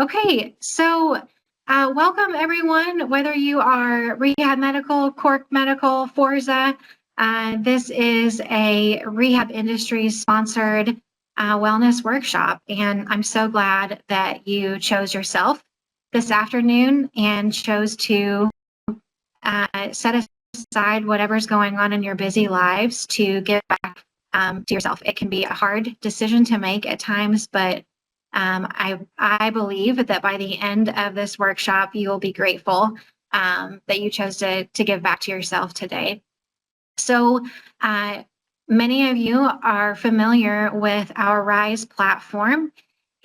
Okay, so welcome everyone, whether you are Rehab Medical, Cork Medical, Forza. This is a Rehab Industries sponsored wellness workshop, and I'm so glad that you chose yourself this afternoon and chose to set aside whatever's going on in your busy lives to give back to yourself. It can be a hard decision to make at times, but I believe that by the end of this workshop, you will be grateful that you chose to give back to yourself today. So many of you are familiar with our RISE platform,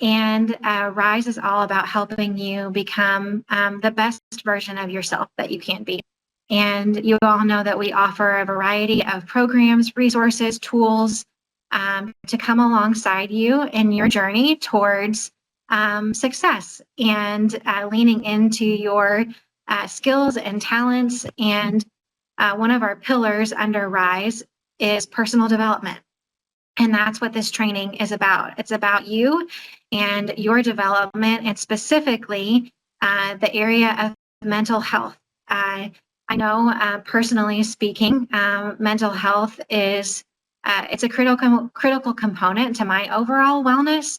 and RISE is all about helping you become the best version of yourself that you can be. And you all know that we offer a variety of programs, resources, tools to come alongside you in your journey towards success and leaning into your skills and talents. And one of our pillars under RISE is personal development. And that's what this training is about. It's about you and your development, and specifically the area of mental health. I know personally speaking, mental health is it's a critical component to my overall wellness.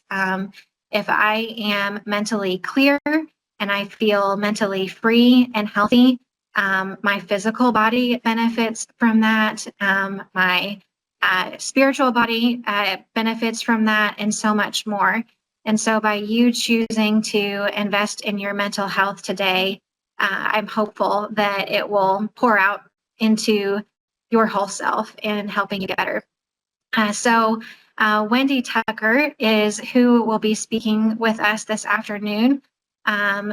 If I am mentally clear and I feel mentally free and healthy, my physical body benefits from that. My spiritual body benefits from that, and so much more. And so by you choosing to invest in your mental health today, I'm hopeful that it will pour out into your whole self and helping you get better. So Wendy Tucker is who will be speaking with us this afternoon.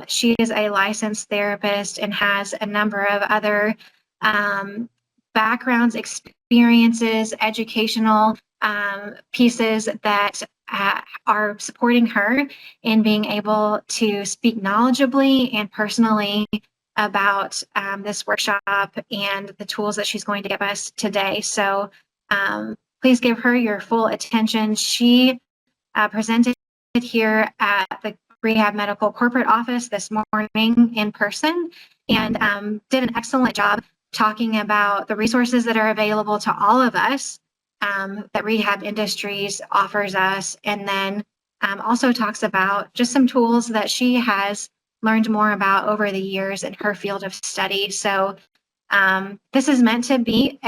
She is a licensed therapist and has a number of other backgrounds, experiences, educational pieces that are supporting her in being able to speak knowledgeably and personally about this workshop and the tools that she's going to give us today. So please give her your full attention. She presented here at the Rehab Medical corporate office this morning in person, and did an excellent job talking about the resources that are available to all of us that Rehab Industries offers us, and then also talks about just some tools that she has learned more about over the years in her field of study. So this is meant to be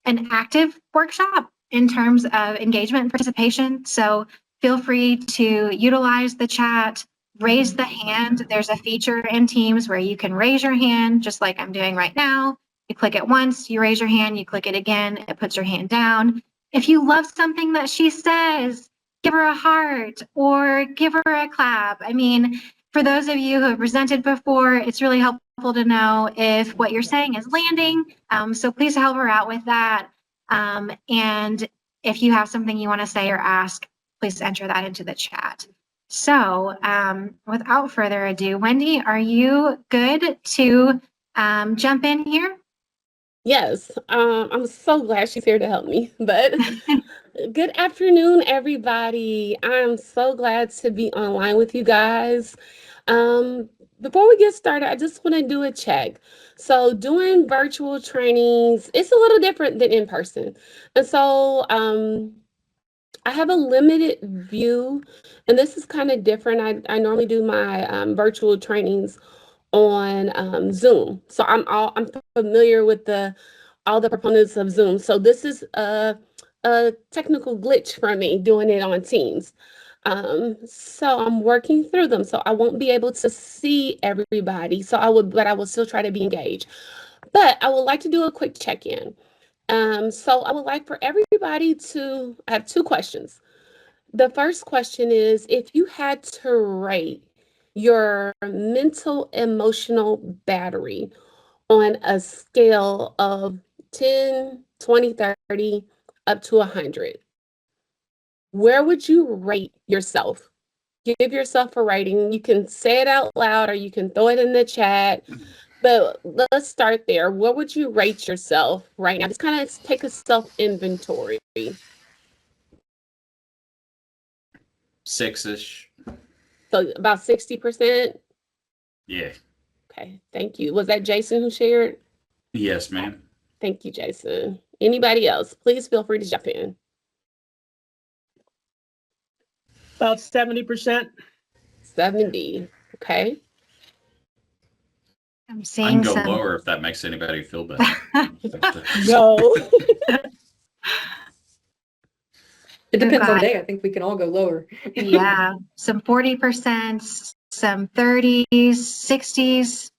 an active workshop in terms of engagement and participation. So feel free to utilize the chat, raise the hand. There's a feature in Teams where you can raise your hand, just like I'm doing right now. You click it once, you raise your hand, you click it again, it puts your hand down. If you love something that she says, give her a heart or give her a clap. I mean, for those of you who have presented before, it's really helpful to know if what you're saying is landing. So please help her out with that. And if you have something you want to say or ask, please enter that into the chat. So without further ado, Wendy, are you good to jump in here? Yes, I'm so glad she's here to help me. But good afternoon, everybody. I'm so glad to be online with you guys. Before we get started, I just want to do a check. So doing virtual trainings, it's a little different than in person. And so I have a limited view, and this is kind of different. I normally do my virtual trainings on Zoom. So I'm familiar with all the proponents of Zoom. So this is a technical glitch for me doing it on Teams. So I'm working through them. So I won't be able to see everybody. But I will still try to be engaged. But I would like to do a quick check-in. So I would like for everybody I have two questions. The first question is, if you had to rate your mental emotional battery on a scale of 10, 20, 30, up to 100, where would you rate yourself? Give yourself a rating. You can say it out loud or you can throw it in the chat. But let's start there. What would you rate yourself right now? Just kind of take a So about 60%? Yeah. Okay, thank you. Was that Jason who shared? Yes, ma'am. Thank you, Jason. Anybody else? Please feel free to jump in. About 70%. 70. Okay. I'm I can seeing go some. lower if that makes anybody feel better. No. It We've depends on got, the day. I think we can all go lower. yeah, some 40%, some 30s, 60s,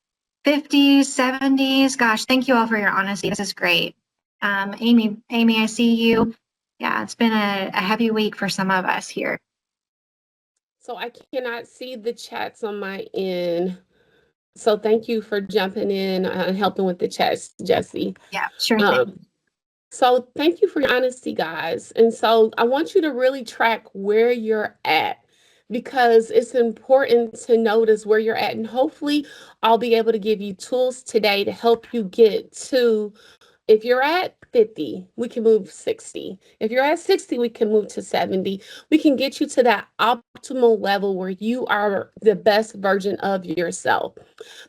50s, 70s. Gosh, thank you all for your honesty. This is great. Amy, I see you. Yeah, it's been a heavy week for some of us here. So I cannot see the chats on my end. So thank you for jumping in and helping with the chats, Jesse. Yeah, sure thing. So thank you for your honesty, guys. And so I want you to really track where you're at, because it's important to notice where you're at. And hopefully I'll be able to give you tools today to help you get to, if you're at 50, we can move 60. If you're at 60, we can move to 70. We can get you to that optimal level where you are the best version of yourself.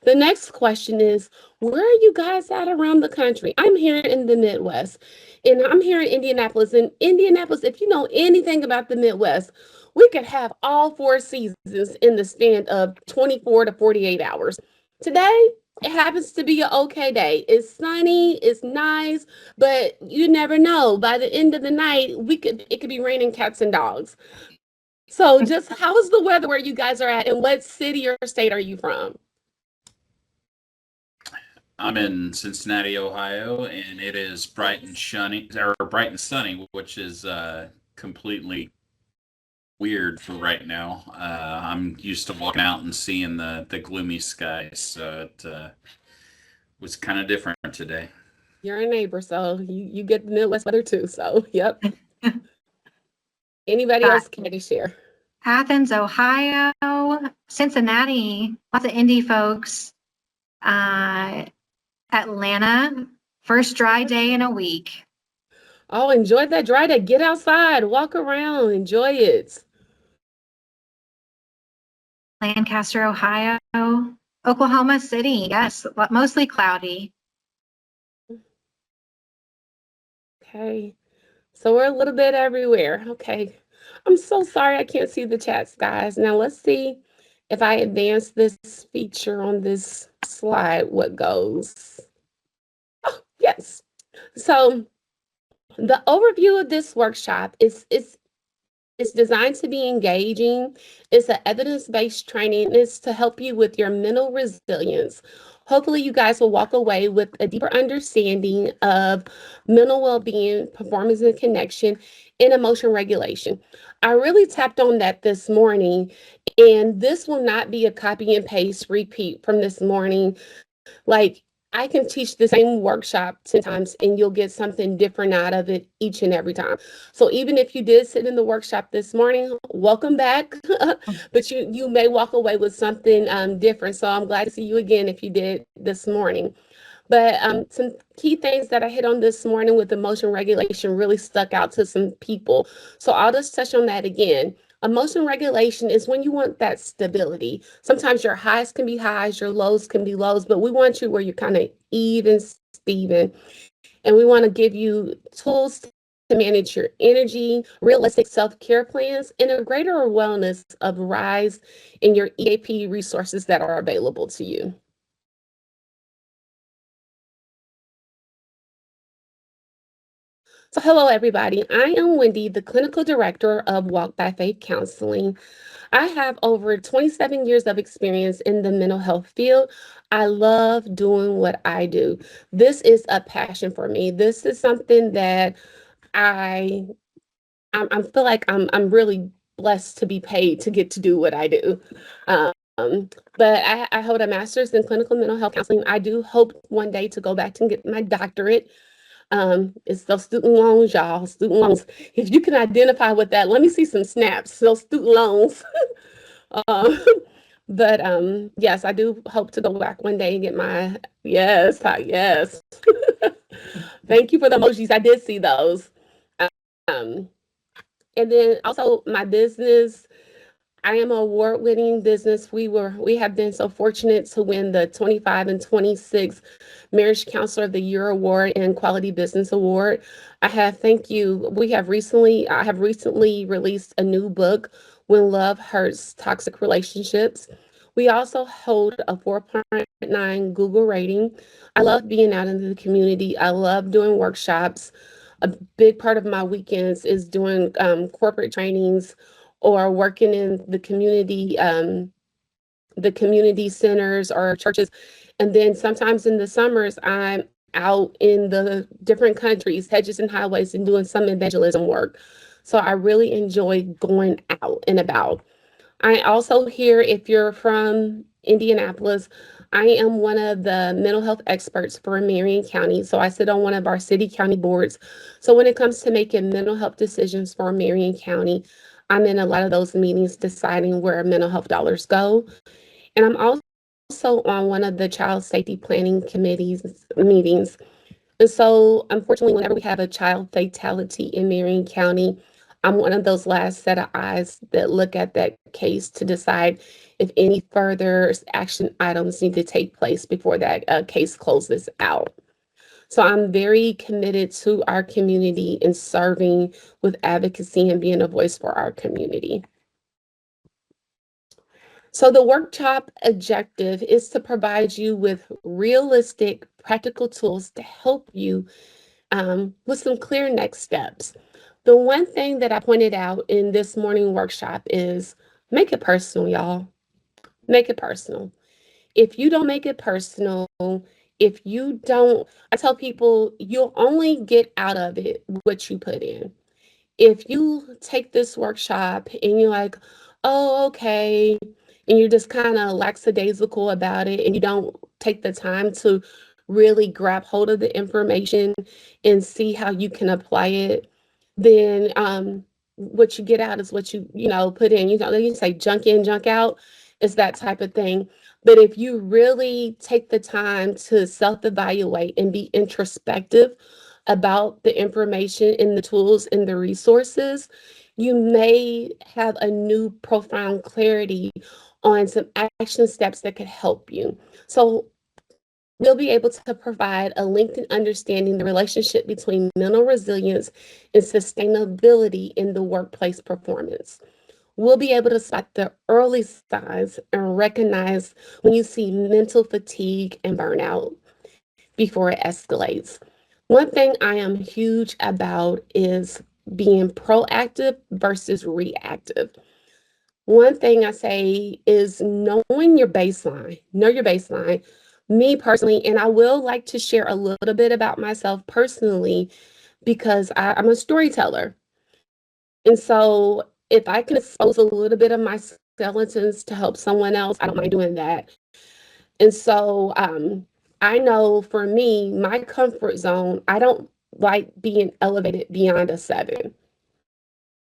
The next question is, where are you guys at around the country? I'm here in the Midwest, and I'm here in Indianapolis. In Indianapolis, if you know anything about the Midwest, we could have all 4 seasons in the span of 24 to 48 hours. Today, it happens to be an okay day. It's sunny, it's nice, but you never know. By the end of the night, it could be raining cats and dogs. So just how is the weather where you guys are at, and what city or state are you from? I'm in Cincinnati, Ohio, and it is bright and sunny, which is completely weird for right now. I'm used to walking out and seeing the gloomy skies, so it was kind of different today. You're a neighbor, so you get the Midwest weather too. So, yep. Anybody else care to share? Athens, Ohio, Cincinnati, lots of indie folks. Atlanta, first dry day in a week. Oh, enjoy that dry day. Get outside, walk around, enjoy it. Lancaster, Ohio, Oklahoma City, yes, mostly cloudy. Okay, so we're a little bit everywhere. Okay, I'm so sorry I can't see the chats, guys. Now let's see if I advance this feature on this slide, what goes. Oh, yes. So the overview of this workshop is it's designed to be engaging. It's an evidence-based training. It's to help you with your mental resilience. Hopefully, you guys will walk away with a deeper understanding of mental well-being, performance and connection, and emotion regulation. I really tapped on that this morning, and this will not be a copy and paste repeat from this morning. Like, I can teach the same workshop 10 times and you'll get something different out of it each and every time. So even if you did sit in the workshop this morning, welcome back. But you may walk away with something different. So I'm glad to see you again if you did this morning. But some key things that I hit on this morning with emotion regulation really stuck out to some people. So I'll just touch on that again. Emotion regulation is when you want that stability. Sometimes your highs can be highs, your lows can be lows, but we want you where you're kind of even, Steven. And we want to give you tools to manage your energy, realistic self-care plans, and a greater wellness of rise in your EAP resources that are available to you. So hello, everybody. I am Wendy, the Clinical Director of Walk by Faith Counseling. I have over 27 years of experience in the mental health field. I love doing what I do. This is a passion for me. This is something that I feel like I'm really blessed to be paid to get to do what I do. But I hold a master's in clinical mental health counseling. I do hope one day to go back and get my doctorate. It's those student loans, y'all. Student loans. If you can identify with that, let me see some snaps. Those student loans. But yes, I do hope to go back one day and get my yes. Thank you for the emojis. I did see those. Um, and then also my business. I am an award-winning business. We have been so fortunate to win the 25 and 26 Marriage Counselor of the Year Award and Quality Business Award. Thank you. I have recently released a new book, When Love Hurts, Toxic Relationships. We also hold a 4.9 Google rating. I love being out in the community. I love doing workshops. A big part of my weekends is doing corporate trainings or working in the community centers or churches. And then sometimes in the summers, I'm out in the different countries, hedges and highways, and doing some evangelism work. So I really enjoy going out and about. I also hear, if you're from Indianapolis, I am one of the mental health experts for Marion County. So I sit on one of our city county boards. So when it comes to making mental health decisions for Marion County, I'm in a lot of those meetings deciding where mental health dollars go. And I'm also on one of the child safety planning committees meetings. And so, unfortunately, whenever we have a child fatality in Marion County, I'm one of those last set of eyes that look at that case to decide if any further action items need to take place before that case closes out. So I'm very committed to our community and serving with advocacy and being a voice for our community. So the workshop objective is to provide you with realistic, practical tools to help you with some clear next steps. The one thing that I pointed out in this morning workshop is make it personal, y'all. Make it personal. If you don't make it personal, I tell people you'll only get out of it what you put in. If you take this workshop and you're like, oh, okay, and you're just kind of lackadaisical about it and you don't take the time to really grab hold of the information and see how you can apply it, then what you get out is what you put in. You say junk in, junk out. It's that type of thing. But if you really take the time to self-evaluate and be introspective about the information and the tools and the resources, you may have a new profound clarity on some action steps that could help you. So we'll be able to provide a linked understanding the relationship between mental resilience and sustainability in the workplace performance. We'll be able to spot the early signs and recognize when you see mental fatigue and burnout before it escalates. One thing I am huge about is being proactive versus reactive. One thing I say is knowing your baseline. Know your baseline. Me personally, and I will like to share a little bit about myself personally because I'm a storyteller. And so if I can expose a little bit of my skeletons to help someone else, I don't mind doing that. And so I know for me, my comfort zone, I don't like being elevated beyond a 7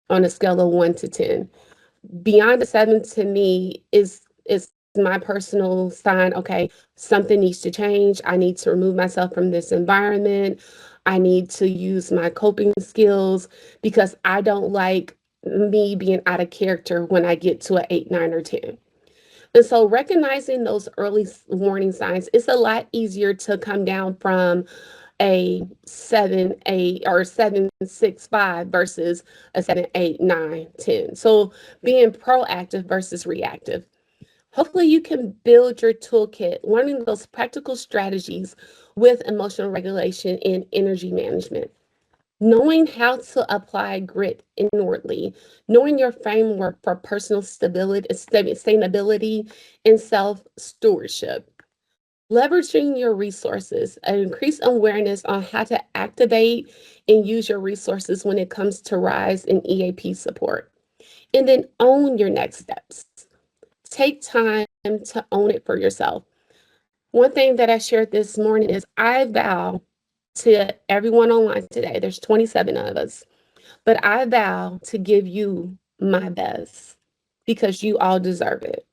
on a scale of 1 to 10. Beyond a 7 to me is my personal sign, okay, something needs to change. I need to remove myself from this environment. I need to use my coping skills because I don't like me being out of character when I get to an 8, 9, or 10. And so recognizing those early warning signs, it's a lot easier to come down from a 7, 8, or 7, 6, 5 versus a 7, 8, 9, 10. So being proactive versus reactive. Hopefully you can build your toolkit, learning those practical strategies with emotional regulation and energy management. Knowing how to apply grit inwardly, knowing your framework for personal stability, sustainability, and self-stewardship. Leveraging your resources, an increased awareness on how to activate and use your resources when it comes to RISE and EAP support. And then own your next steps. Take time to own it for yourself. One thing that I shared this morning is I vow to everyone online today, there's 27 of us, but I vow to give you my best because you all deserve it.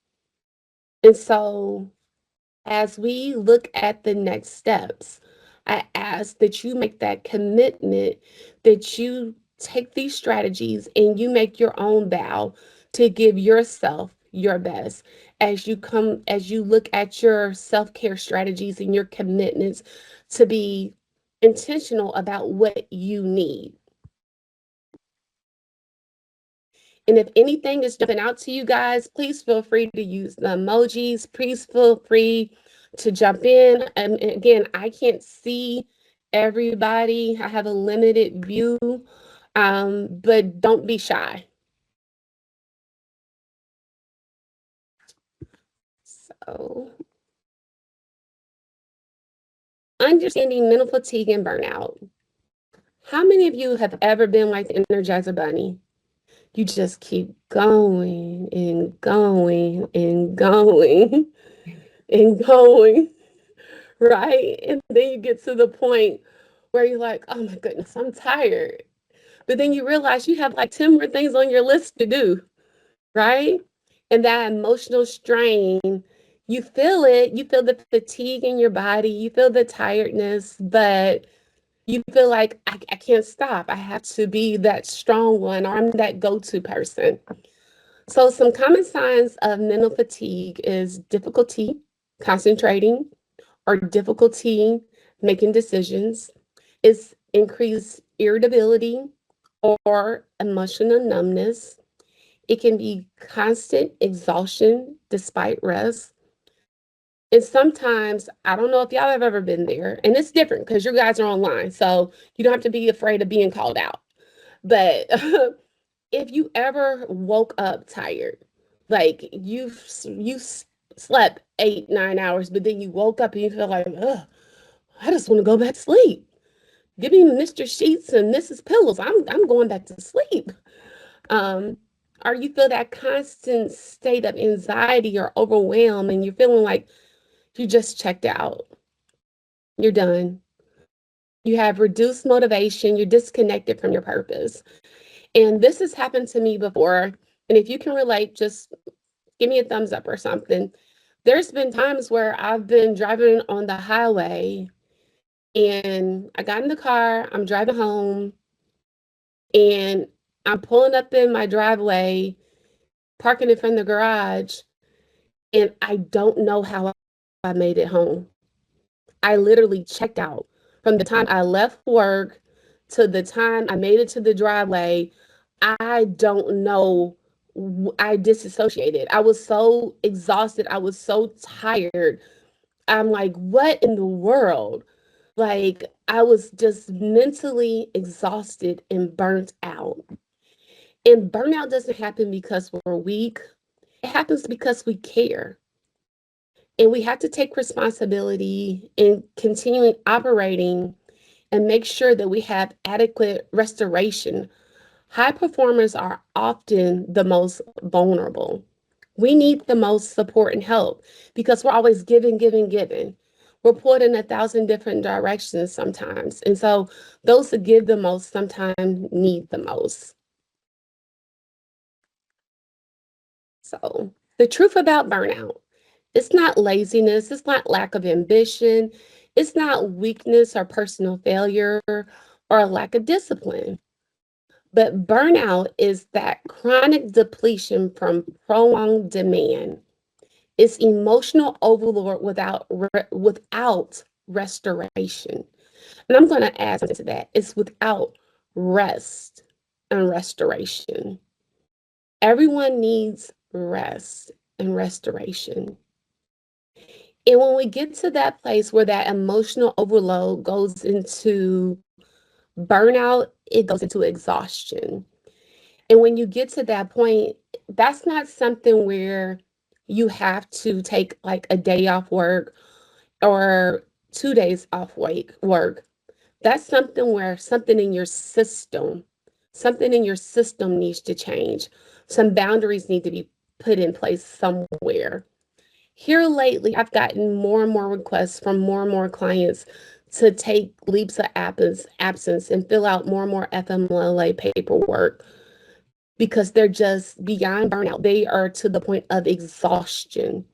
And so as we look at the next steps, I ask that you make that commitment, that you take these strategies and you make your own vow to give yourself your best as you look at your self-care strategies and your commitments to be intentional about what you need. And if anything is jumping out to you guys, please feel free to use the emojis. Please feel free to jump in. And again, I can't see everybody. I have a limited view, but don't be shy. So, understanding mental fatigue and burnout. How many of you have ever been like the Energizer Bunny? You just keep going and going and going and going, right? And then you get to the point where you're like, oh my goodness, I'm tired. But then you realize you have like 10 more things on your list to do, right? And that emotional strain, you feel it, you feel the fatigue in your body, you feel the tiredness, but you feel like I can't stop. I have to be that strong one, or I'm that go-to person. So some common signs of mental fatigue is difficulty concentrating or difficulty making decisions, is increased irritability or emotional numbness. It can be constant exhaustion despite rest. And sometimes, I don't know if y'all have ever been there, and it's different because you guys are online, so you don't have to be afraid of being called out. But if you ever woke up tired, like you slept 8, 9 hours, but then you woke up and you feel like, ugh, I just want to go back to sleep. Give me Mr. Sheets and Mrs. Pillows. I'm going back to sleep. Um, or you feel that constant state of anxiety or overwhelm, and you're feeling like you just checked out. You're done. You have reduced motivation. You're disconnected from your purpose. And this has happened to me before. And if you can relate, just give me a thumbs up or something. There's been times where I've been driving on the highway and I got in the car, I'm driving home, and I'm pulling up in my driveway, parking in front of the garage, and I don't know how I made it home. I literally checked out from the time I left work to the time I made it to the driveway. I don't know. I disassociated. I was so exhausted. I was so tired. I'm like, what in the world? Like, I was just mentally exhausted and burnt out. And burnout doesn't happen because we're weak, it happens because we care. And we have to take responsibility in continuing operating and make sure that we have adequate restoration. High performers are often the most vulnerable. We need the most support and help because we're always giving, giving, giving. We're pulled in 1,000 different directions sometimes. And so those that give the most sometimes need the most. So the truth about burnout, it's not laziness, it's not lack of ambition, it's not weakness or personal failure or a lack of discipline. But burnout is that chronic depletion from prolonged demand. It's emotional overload without restoration. And I'm going to add something to that. It's without rest and restoration. Everyone needs rest and restoration. And when we get to that place where that emotional overload goes into burnout, it goes into exhaustion. And when you get to that point, that's not something where you have to take like a day off work or 2 days off work. That's something where something in your system needs to change. Some boundaries need to be put in place somewhere. Here lately, I've gotten more and more requests from more and more clients to take leaps of absence and fill out more and more FMLA paperwork because they're just beyond burnout. They are to the point of exhaustion.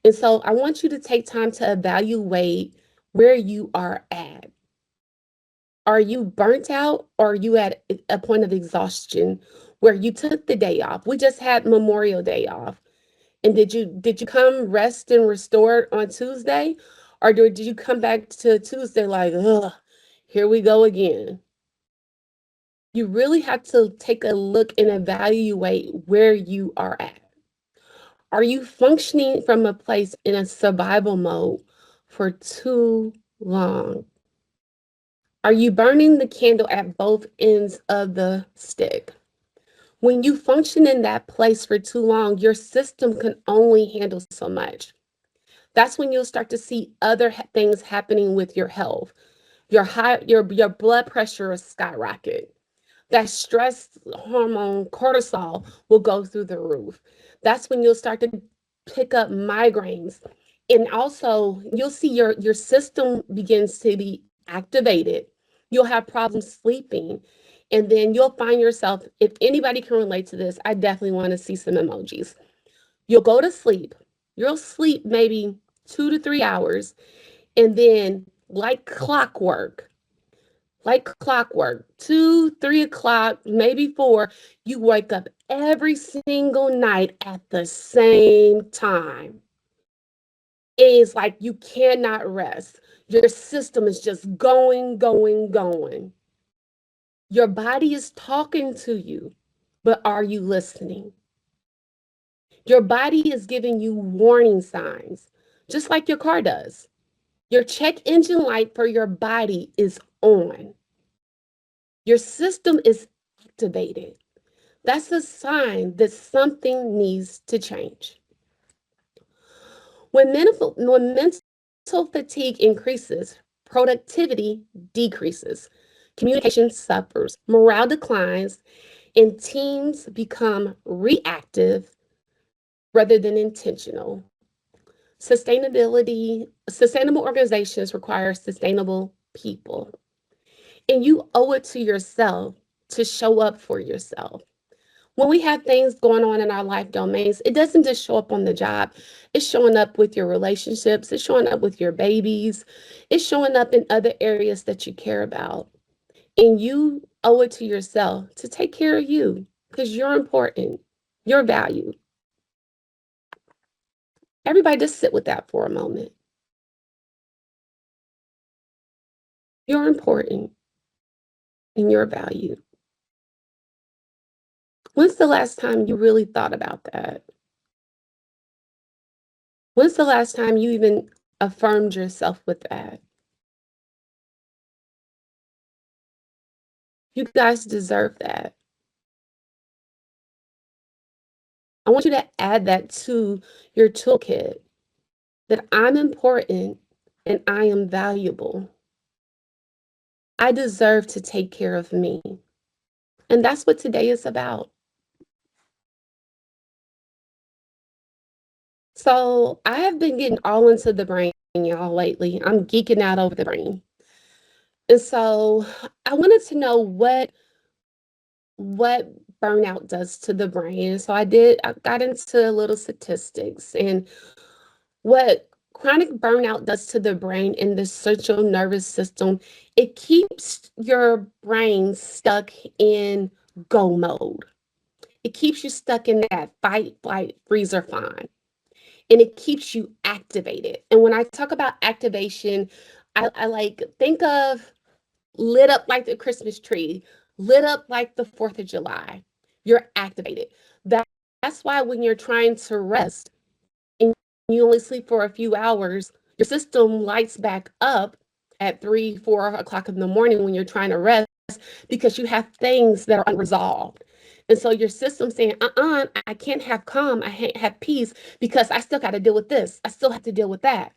And so I want you to take time to evaluate where you are at. Are you burnt out, or are you at a point of exhaustion where you took the day off? We just had Memorial Day off. And did you come rest and restored on Tuesday? Or did you come back to Tuesday like, ugh, here we go again? You really have to take a look and evaluate where you are at. Are you functioning from a place in a survival mode for too long? Are you burning the candle at both ends of the stick? When you function in that place for too long, your system can only handle so much. That's when you'll start to see other things happening with your health. Your blood pressure will skyrocket. That stress hormone cortisol will go through the roof. That's when you'll start to pick up migraines. And also you'll see your system begins to be activated. You'll have problems sleeping. And then you'll find yourself, if anybody can relate to this, I definitely want to see some emojis. You'll go to sleep. You'll sleep maybe 2 to 3 hours. And then like clockwork, 2, 3 o'clock, maybe 4, you wake up every single night at the same time. It's like you cannot rest. Your system is just going, going, going. Your body is talking to you, but are you listening? Your body is giving you warning signs, just like your car does. Your check engine light for your body is on. Your system is activated. That's a sign that something needs to change. When mental fatigue increases, productivity decreases, communication suffers, morale declines, and teams become reactive rather than intentional. Sustainable organizations require sustainable people. And you owe it to yourself to show up for yourself. When we have things going on in our life domains, it doesn't just show up on the job. It's showing up with your relationships. It's showing up with your babies. It's showing up in other areas that you care about. And you owe it to yourself to take care of you because you're important. You're valued. Everybody just sit with that for a moment. You're important and you're valued. When's the last time you really thought about that? When's the last time you even affirmed yourself with that? You guys deserve that. I want you to add that to your toolkit, that I'm important and I am valuable. I deserve to take care of me. And that's what today is about. So I have been getting all into the brain, y'all, lately. I'm geeking out over the brain. And so I wanted to know what burnout does to the brain. So I got into a little statistics and what chronic burnout does to the brain and the central nervous system. It keeps your brain stuck in go mode. It keeps you stuck in that fight, flight, freeze, or fawn. And it keeps you activated. And when I talk about activation, I like think of lit up like the Christmas tree, lit up like the 4th of July. You're activated. That's why when you're trying to rest and you only sleep for a few hours, your system lights back up at 3, 4 o'clock in the morning when you're trying to rest because you have things that are unresolved. And so your system's saying, I can't have calm, I can't have peace because I still got to deal with this. I still have to deal with that.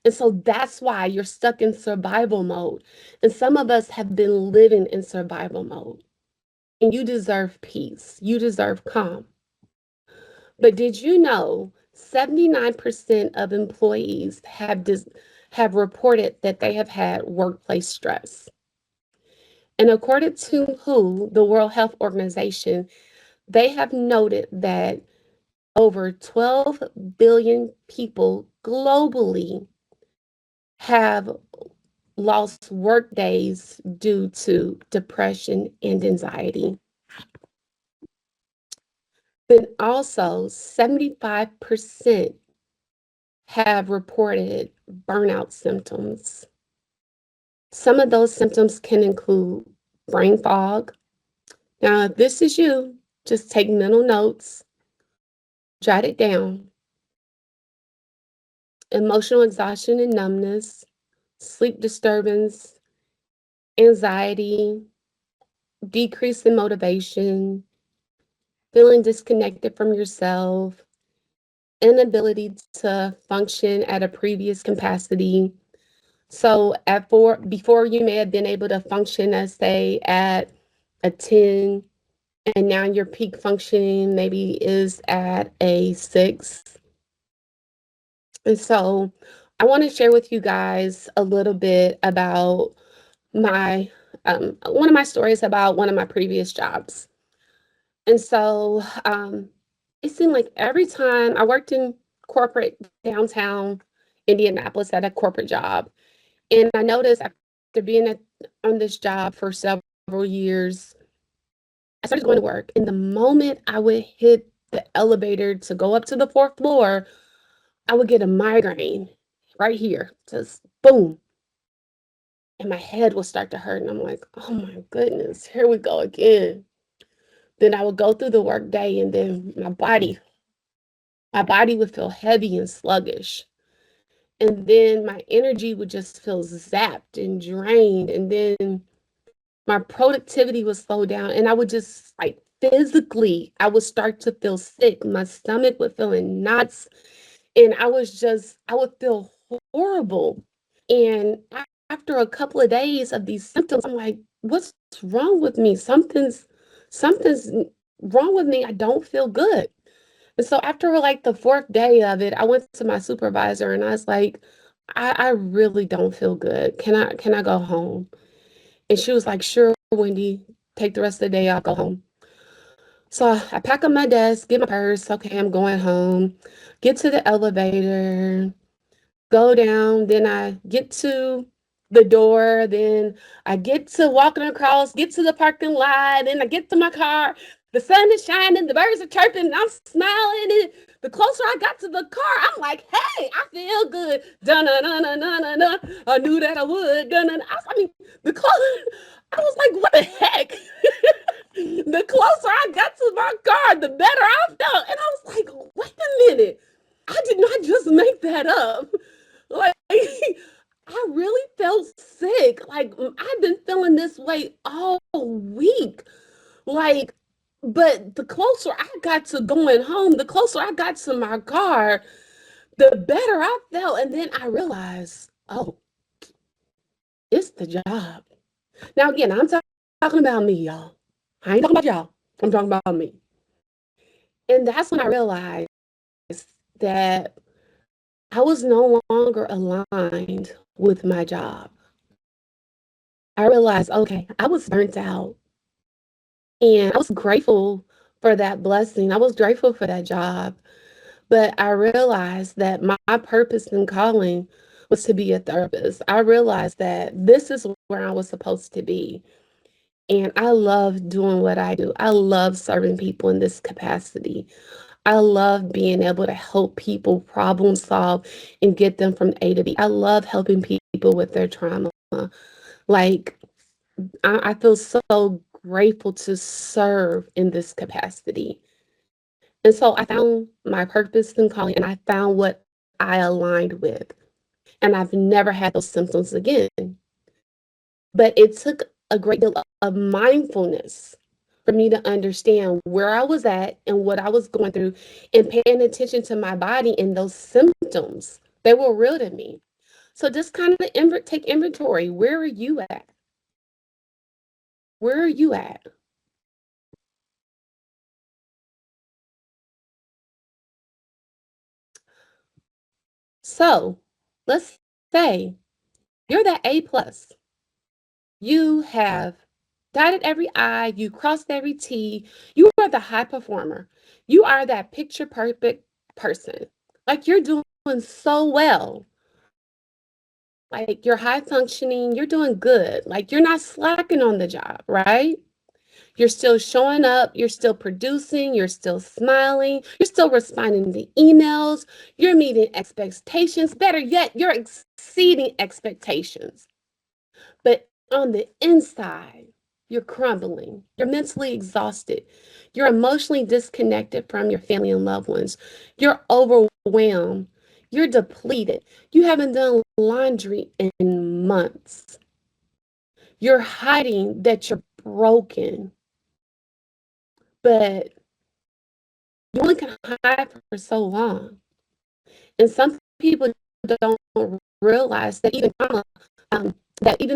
And so that's why you're stuck in survival mode. And some of us have been living in survival mode. And you deserve peace. You deserve calm. But did you know 79% of employees have reported that they have had workplace stress? And according to WHO, the World Health Organization, they have noted that over 12 billion people globally have lost work days due to depression and anxiety. Then also 75% have reported burnout symptoms. Some of those symptoms can include brain fog. Now, if this is you, just take mental notes, jot it down. Emotional exhaustion and numbness, sleep disturbance, anxiety, decrease in motivation, feeling disconnected from yourself, inability to function at a previous capacity. So before you may have been able to function as say at a 10, and now your peak functioning maybe is at a 6. And so I want to share with you guys a little bit about my one of my stories about one of my previous jobs. And so it seemed like every time I worked in corporate downtown Indianapolis at a corporate job, and I noticed after being on this job for several years, I started going to work. And the moment I would hit the elevator to go up to the 4th floor, I would get a migraine right here, just boom. And my head would start to hurt. And I'm like, oh my goodness, here we go again. Then I would go through the work day, and then my body would feel heavy and sluggish. And then my energy would just feel zapped and drained. And then my productivity would slow down. And I would just like physically, I would start to feel sick. My stomach would feel in knots. And I would feel horrible. And after a couple of days of these symptoms, I'm like, what's wrong with me? Something's wrong with me. I don't feel good. And so after like the 4th day of it, I went to my supervisor and I was like, I really don't feel good. Can I go home? And she was like, sure, Wendy, take the rest of the day, I'll go home. So I pack up my desk, get my purse. Okay, I'm going home. Get to the elevator, go down, then I get to the door, then I get to walking across, get to the parking lot, then I get to my car. The sun is shining, the birds are chirping, and I'm smiling. And the closer I got to the car, I'm like, hey, I feel good. Dun-dun-dun-dun-dun-dun. I knew that I would. Dun-dun. I mean, the closer, I was like, what the heck? The closer I got to my car, the better I felt. And I was like, wait a minute. I did not just make that up. Like, I really felt sick. Like, I've been feeling this way all week. Like, but the closer I got to going home, the closer I got to my car, the better I felt. And then I realized, oh, it's the job. Now, again, I'm talking about me, y'all. I ain't talking about y'all. I'm talking about me. And that's when I realized that I was no longer aligned with my job. I realized, okay, I was burnt out. And I was grateful for that blessing. I was grateful for that job. But I realized that my purpose and calling was to be a therapist. I realized that this is where I was supposed to be. And I love doing what I do. I love serving people in this capacity. I love being able to help people problem solve and get them from A to B. I love helping people with their trauma. Like, I feel so grateful to serve in this capacity. And so I found my purpose and calling, and I found what I aligned with. And I've never had those symptoms again. But it took a great deal of mindfulness for me to understand where I was at and what I was going through and paying attention to my body and those symptoms. They were real to me. So just kind of take inventory. Where are you at? Where are you at? So let's say you're that A plus. You have dotted every I, you crossed every T. You are the high performer. You are that picture perfect person. Like, you're doing so well. Like you're high functioning, you're doing good. Like you're not slacking on the job, right? You're still showing up, you're still producing, you're still smiling, you're still responding to emails, you're meeting expectations. Better yet, you're exceeding expectations. But on the inside, you're crumbling, you're mentally exhausted, you're emotionally disconnected from your family and loved ones, you're overwhelmed, you're depleted, you haven't done laundry in months, you're hiding that you're broken, but you only can hide for so long. And some people don't realize that even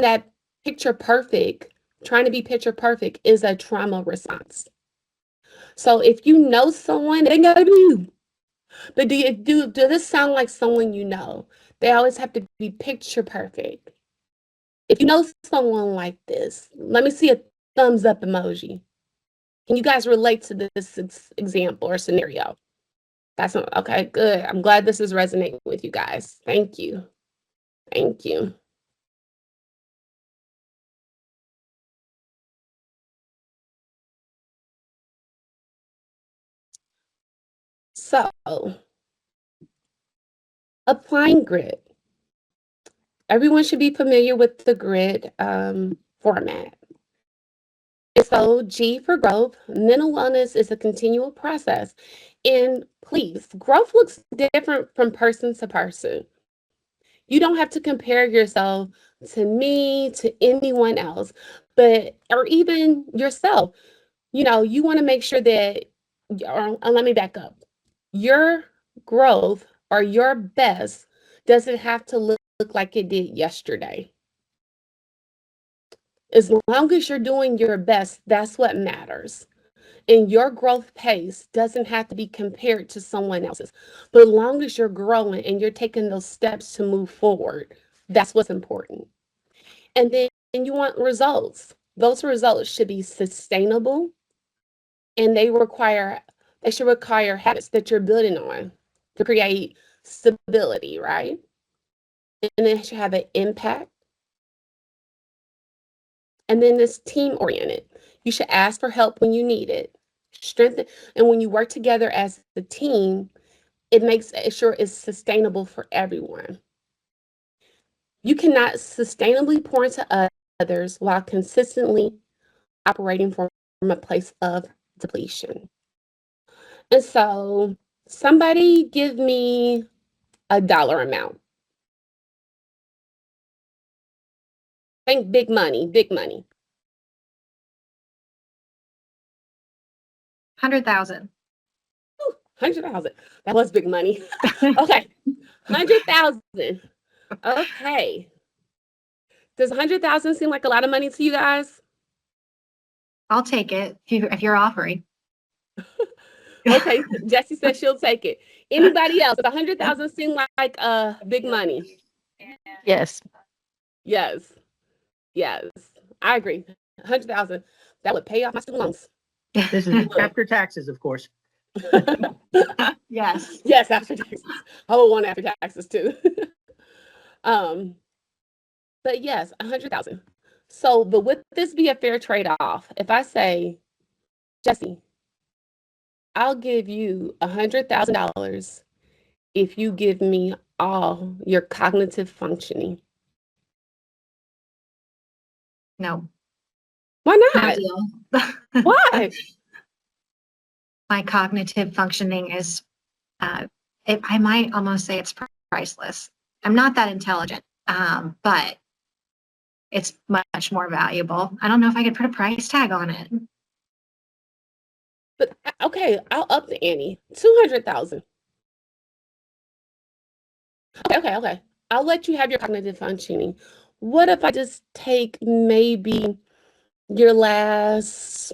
that picture perfect, trying to be picture perfect is a trauma response. So if you know someone, it ain't gotta be you. But do this sound like someone you know? They always have to be picture perfect. If you know someone like this, let me see a thumbs up emoji. Can you guys relate to this example or scenario? That's okay, good. I'm glad this is resonating with you guys. Thank you. Thank you. So, applying grit. Everyone should be familiar with the grit format. So, G for growth. Mental wellness is a continual process. And please, growth looks different from person to person. You don't have to compare yourself to me, to anyone else, or even yourself. You want to make sure that, or let me back up. Your growth or your best doesn't have to look like it did yesterday. As long as you're doing your best, that's what matters. And your growth pace doesn't have to be compared to someone else's. But as long as you're growing and you're taking those steps to move forward, that's what's important. And then you want results. Those results should be sustainable, and they should require habits that you're building on to create stability, right? And it should have an impact. And then it's team oriented. You should ask for help when you need it. Strengthen, and when you work together as a team, it makes sure it's sustainable for everyone. You cannot sustainably pour into others while consistently operating from a place of depletion. And so, somebody give me a dollar amount. Think big money, big money. 100,000. 100,000. That was big money. Okay. 100,000. Okay. Does 100,000 seem like a lot of money to you guys? I'll take it if you're offering. Okay. Jessie says she'll take it. Anybody else? Does 100,000 seem like big money? Yes. Yes. Yes. I agree. 100,000. That would pay off my student loans. This is after taxes, of course. Yes. Yes, after taxes. I would want after taxes too. um, but yes, 100,000. So, but would this be a fair trade-off? If I say, Jessie, I'll give you $100,000 if you give me all your cognitive functioning. No. Why No not? deal. Why? My cognitive functioning is, I might almost say it's priceless. I'm not that intelligent, but it's much more valuable. I don't know if I could put a price tag on it. But okay, I'll up the ante. 200,000. Okay. I'll let you have your cognitive functioning. What if I just take maybe your last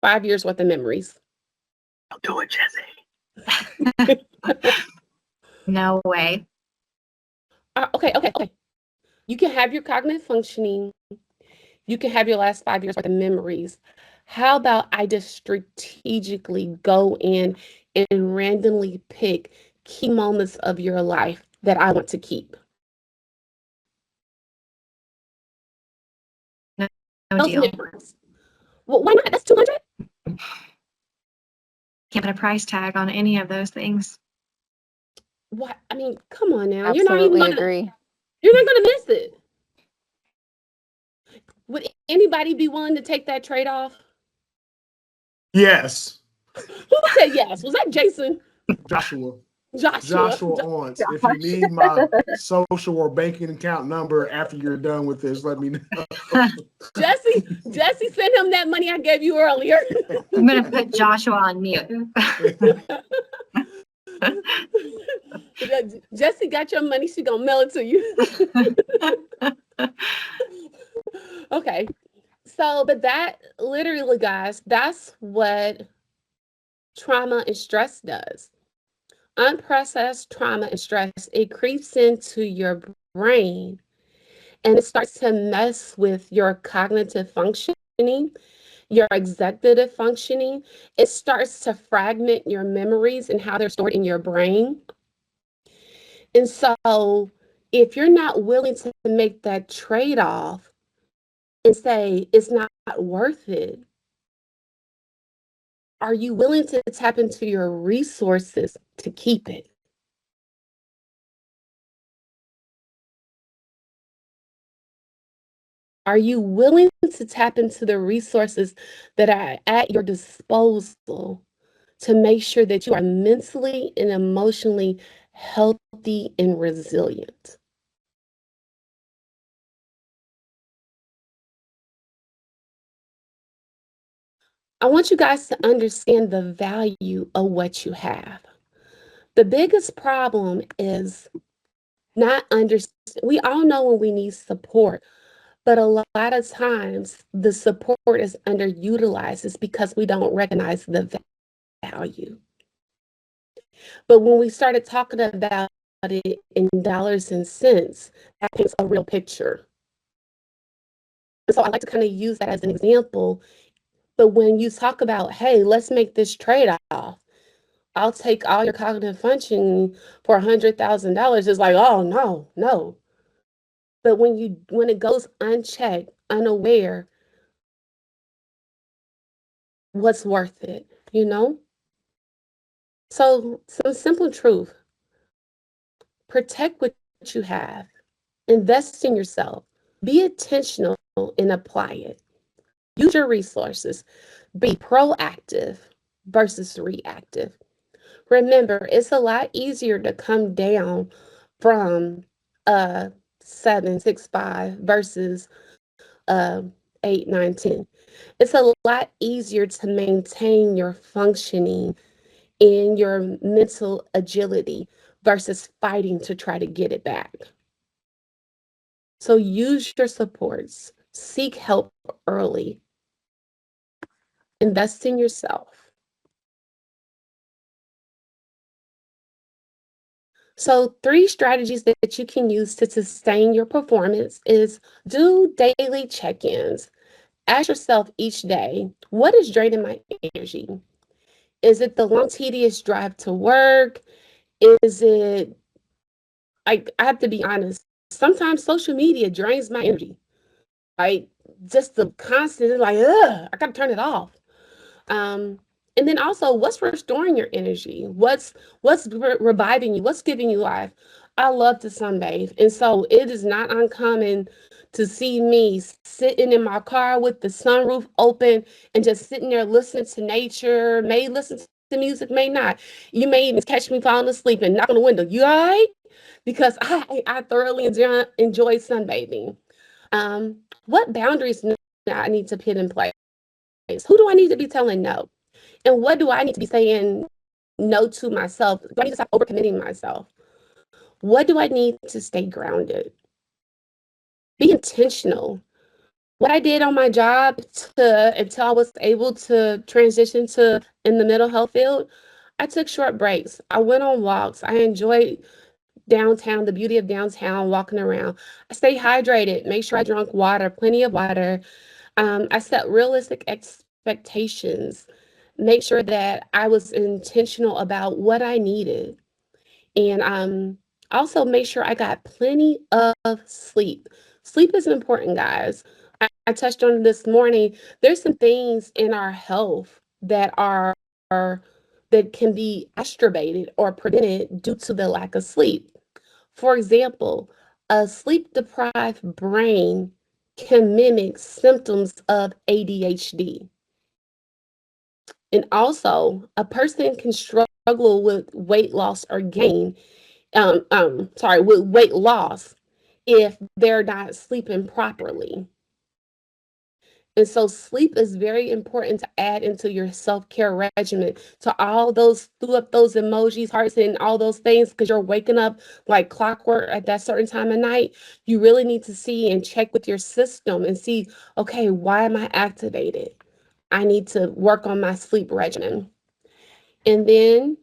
5 years worth of memories? Don't do it, Jesse. No way. Okay. You can have your cognitive functioning. You can have your last 5 years worth of memories. How about I just strategically go in and randomly pick key moments of your life that I want to keep? No Those deal. memories. Well, why not? That's 200. Can't put a price tag on any of those things. What? I mean, come on now. Absolutely agree. You're not gonna miss it. Would anybody be willing to take that trade-off? Yes, Who said yes? Was that Jason? Joshua. Joshua. Owens. If you need my social or banking account number after you're done with this, let me know. Jesse sent him that money I gave you earlier. I'm going to put Joshua on mute. Jesse got your money. She gonna mail it to you. Okay. So, but that literally, guys, that's what trauma and stress does. Unprocessed trauma and stress, it creeps into your brain and it starts to mess with your cognitive functioning, your executive functioning. It starts to fragment your memories and how they're stored in your brain. And so, if you're not willing to make that trade-off and say it's not worth it, are you willing to tap into your resources to keep it? Are you willing to tap into the resources that are at your disposal to make sure that you are mentally and emotionally healthy and resilient? I want you guys to understand the value of what you have. The biggest problem is not understand. We all know when we need support, but a lot of times the support is underutilized. It's because we don't recognize the value. But when we started talking about it in dollars and cents, that paints a real picture. And so I like to kind of use that as an example. But when you talk about, hey, let's make this trade-off, I'll take all your cognitive functioning for $100,000. It's like, oh no, no. But when it goes unchecked, unaware, what's worth it, you know? So some simple truth. Protect what you have. Invest in yourself. Be intentional and apply it. Use your resources. Be proactive versus reactive. Remember, it's a lot easier to come down from a 765 versus 8, 9, 10. It's a lot easier to maintain your functioning and your mental agility versus fighting to try to get it back. So use your supports, seek help early, invest in yourself. So 3 strategies that you can use to sustain your performance is do daily check-ins. Ask yourself each day, what is draining my energy? Is it the long, tedious drive to work? Is it, I have to be honest, sometimes social media drains my energy. Right? Just the constant, like, ugh, I gotta turn it off. And then also, what's restoring your energy? What's reviving you? What's giving you life? I love to sunbathe, and so it is not uncommon to see me sitting in my car with the sunroof open and just sitting there listening to nature. May listen to music, may not. You may even catch me falling asleep and knock on the window. You all right? Because I thoroughly enjoy sunbathing. What boundaries do I need to put in place? Who do I need to be telling no? And what do I need to be saying no to myself? Do I need to stop overcommitting myself? What do I need to stay grounded? Be intentional. What I did on my job until I was able to transition to in the mental health field, I took short breaks. I went on walks. I enjoyed downtown, the beauty of downtown, walking around. I stay hydrated, make sure I drank water, plenty of water. I set realistic expectations, make sure that I was intentional about what I needed. And also make sure I got plenty of sleep. Sleep is important, guys. I touched on this morning. There's some things in our health that are that can be exacerbated or prevented due to the lack of sleep. For example, a sleep deprived brain can mimic symptoms of ADHD. And also, a person can struggle with weight loss or gain, with weight loss if they're not sleeping properly. And so sleep is very important to add into your self-care regimen. To all those, threw up those emojis, hearts, and all those things because you're waking up like clockwork at that certain time of night. You really need to see and check with your system and see, okay, why am I activated? I need to work on my sleep regimen. And then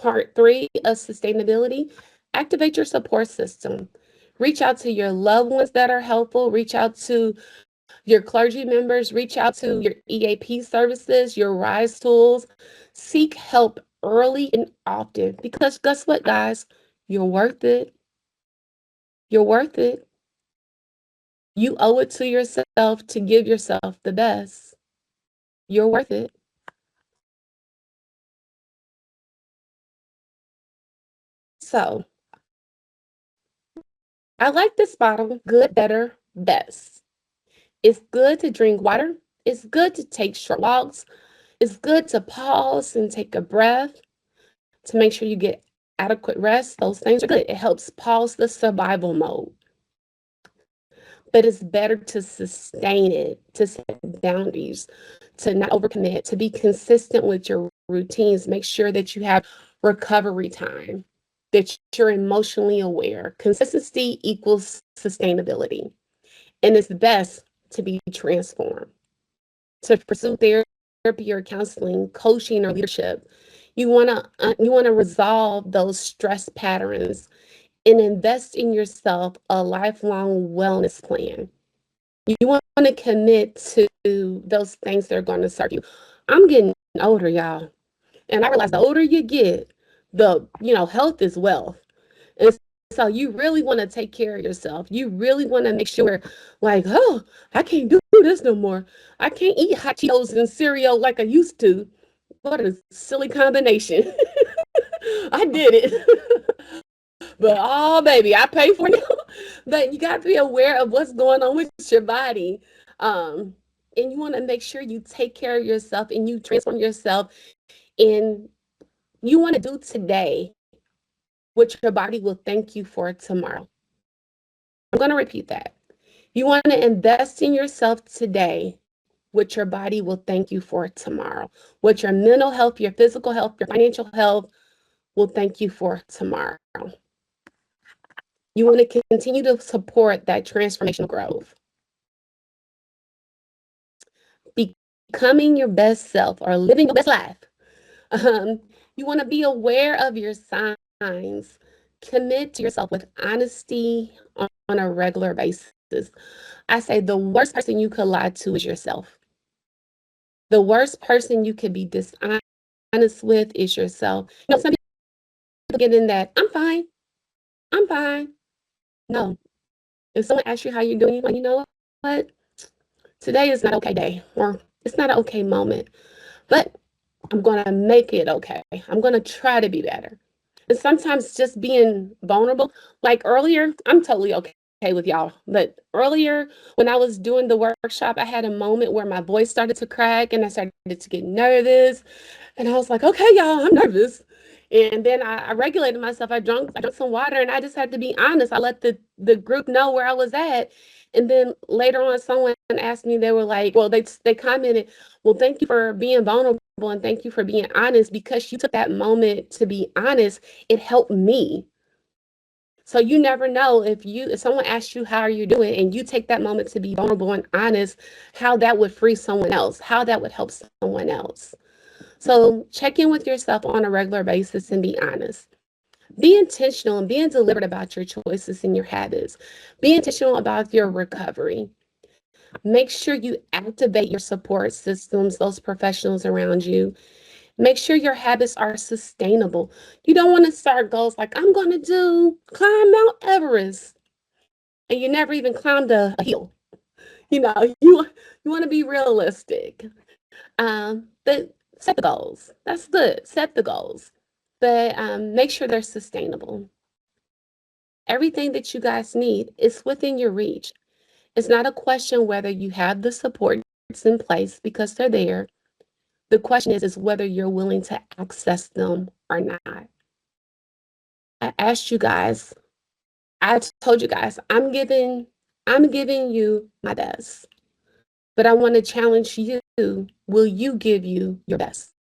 part 3 of sustainability, activate your support system. Reach out to your loved ones that are helpful. Reach out to your clergy members, reach out to your EAP services, your RISE tools. Seek help early and often because guess what, guys? You're worth it. You're worth it. You owe it to yourself to give yourself the best. You're worth it. So, I like this bottle, good, better, best. It's good to drink water. It's good to take short walks. It's good to pause and take a breath to make sure you get adequate rest. Those things are good. It helps pause the survival mode. But it's better to sustain it, to set boundaries, to not overcommit, to be consistent with your routines. Make sure that you have recovery time, that you're emotionally aware. Consistency equals sustainability. And it's best to be transformed. To pursue therapy or counseling, coaching or leadership, you want to resolve those stress patterns and invest in yourself a lifelong wellness plan. You want to commit to those things that are going to serve you. I'm getting older, y'all, and I realize the older you get, the health is wealth. And so you really want to take care of yourself. You really want to make sure, like, oh, I can't do this no more. I can't eat hot Cheetos and cereal like I used to. What a silly combination. I did it. But oh baby, I pay for it. But you got to be aware of what's going on with your body. And you want to make sure you take care of yourself and you transform yourself. And you want to do today what your body will thank you for tomorrow. I'm going to repeat that. You want to invest in yourself today, what your body will thank you for tomorrow. What your mental health, your physical health, your financial health will thank you for tomorrow. You want to continue to support that transformational growth. Becoming your best self or living your best life. You want to be aware of your signs. Commit to yourself with honesty on a regular basis. I say the worst person you could lie to is yourself. The worst person you could be dishonest with is yourself. Some people get in that, I'm fine. I'm fine. No. If someone asks you how you're doing, you know what? Today is not an okay day, or it's not an okay moment, but I'm going to make it okay. I'm going to try to be better. And sometimes just being vulnerable, like earlier, I'm totally okay with y'all. But earlier, when I was doing the workshop, I had a moment where my voice started to crack and I started to get nervous. And I was like, okay, y'all, I'm nervous. And then I regulated myself. I drank some water and I just had to be honest. I let the group know where I was at. And then later on, someone asked me, they were like, well, they commented, well, thank you for being vulnerable and thank you for being honest because you took that moment to be honest. It helped me. So you never know if someone asks you how are you doing and you take that moment to be vulnerable and honest, how that would free someone else, how that would help someone else. So check in with yourself on a regular basis and be honest. Be intentional and being deliberate about your choices and your habits. Be intentional about your recovery. Make sure you activate your support systems, those professionals around you. Make sure your habits are sustainable. You don't want to start goals like, I'm going to climb Mount Everest. And you never even climbed a hill. you know, you want to be realistic. But set the goals. That's good. Set the goals, but make sure they're sustainable. Everything that you guys need is within your reach. It's not a question whether you have the supports in place because they're there. The question is whether you're willing to access them or not. I asked you guys, I told you guys, I'm giving you my best. But I want to challenge you. Will you give you your best?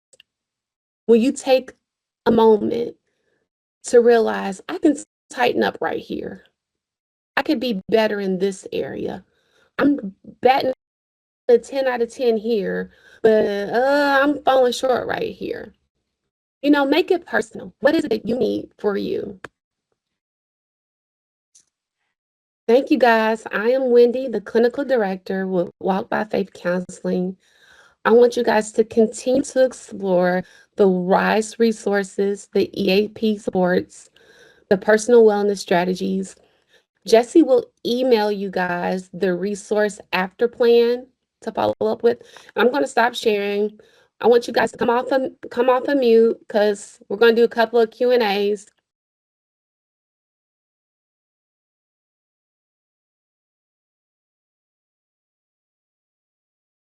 Will you take a moment to realize I can tighten up right here? I could be better in this area. I'm batting a 10 out of 10 here, but I'm falling short right here. You know, make it personal. What is it that you need for you? Thank you guys. I am Wendy, the clinical director with Walk by Faith Counseling. I want you guys to continue to explore the RISE resources, the EAP supports, the personal wellness strategies. Jesse will email you guys the resource after plan to follow up with. I'm going to stop sharing. I want you guys to come off of mute because we're going to do a couple of Q&As.